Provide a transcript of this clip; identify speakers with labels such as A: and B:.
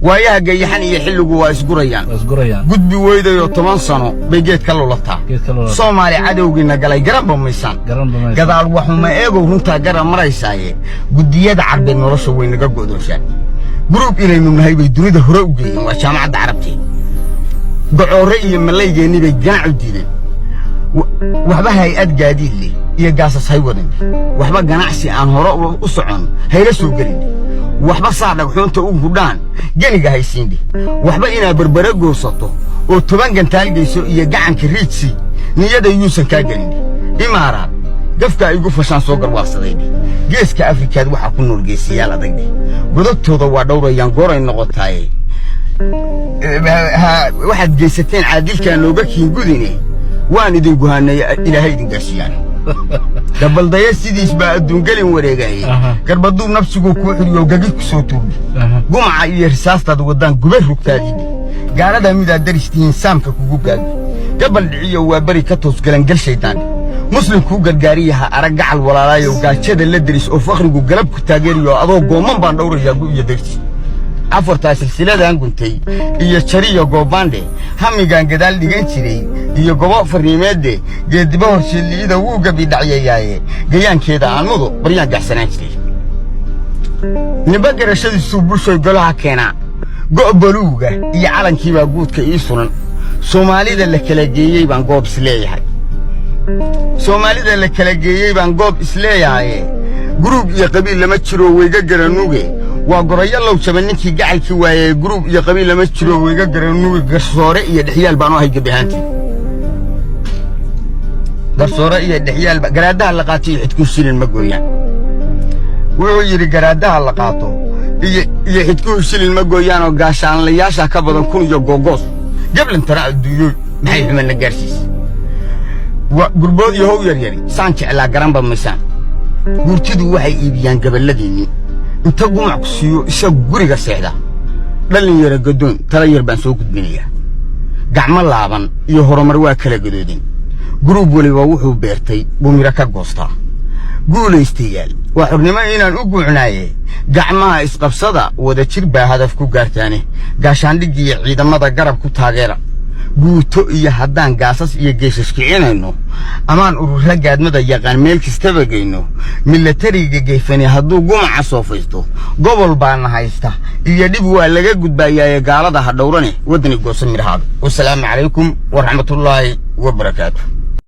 A: ويا جيحان يحلوا واسقريان قد بويدا يوتمان سنو بيجيت كلو لطا صومالي عدو جينا قالي قرب بميسان قدار وحما ايغو رنتا قرب مريساي قد يد عربين ورسو وين قاقو دوشان جروب إلي من هاي بيدوريده هروقين وشامعة عربتين قعوري ملاي جيني بيجاعو ديدين وحبا هاي قادين لي إيا قاسس هاي ودن وحبا قناعسي عن هراء وصعون هاي لسو قريني وحبا صعدا وحونتا وقودان جانيقا هاي سيندي وحبا إنا بربرق وسطو وطبان قنتال جيسو إيا قاعن كريتسي نيادا يوسن كا قريني إمارات قفكا إيقو فشان سوقر واصديني جيسكا أفريكاد وحا كنو الجيسيالا ديني قدوتو دوا دورا ينقورا النغطاي واحد جيستين عادل كان لو بكين قديني وان إذن قهانا إلهي دين قرشيان دبل دايا سيديش با أدون قلين وريقاي كربادو نفسكو كوحريو قاقيك سوتو قمع إيا رساستا دوودان قبير ركتاجي قاردا ميدا درشتين سامكا كوكوكاقي قبل دعيو وابري كاتوس قلن قل شيطاني مسلم كو غارغاريها ارغعل ولالاي وغاشده لا دريس او فخرغو غلب ku taageeriyo adoo gooman baan dhowraya gu iyo dirti afarta silsiladan guntay iyo jariyo goobande hamigan gadaal dhigan jiray iyo gobo fariimeede geediba horshiliida uu gabi dhacyayay gayaankeeda aanudo baryaan gaxsanaan jiray nibagarashadiisu bulsho golaha keena go'baluuga iyo calankiiba guudka ii sunan Soomaalida la kala geeyay baan goob isleeyahay Soomaalida la kala geeyay baan goob isleeyahay group iyo qabiil lama jiro weyga garanuuge waa goraya law jabaninkii gacalkii waayay group iyo qabiil lama jiro weyga garanuuge garsoore iyo dhixyaal baan u hay gabahanti garsoore iyo dhixyaal garaadaha la qaatay xidku shilin ma gooyaan wuxuu yiri garaadaha la qaato iyo xidku shilin ma gooyaan oo gaashaan la yaasha ka badan kun iyo googos gablan tara adduunyo maxay xumaan gaarsiis وقربود يهو يريري سانك على قرنبا مسان قرتدو waxay iibiyaan gabaladeenii inta gumac siyo isagu guriga seexda dhalin yara gadoon tala yar baan soo gudbinaya gacmo laaban iyo horumar waa kala gadoodin group waliba wuxuu beertay bumira ka goosta guulaystayaal waa xubnimo inaan u guucnaaye gacmaha isqabsada wada jir baa hadaf ku gaartaane gaashaandhigii ciidamada garab ku taageera guuto iyo haddaan gaasas iyo geesas kicinayno amaan urura gaadmada yaqaan meel kastaba geyno militariga geefani hadduu gumaca soo faysto gobol baan haysta iyo dib waa laga gudbayaa gaalada ha dhowrane wadani goosan mirahaad wassalaamu calaykum wa rahmatullaahi wa barakaatuh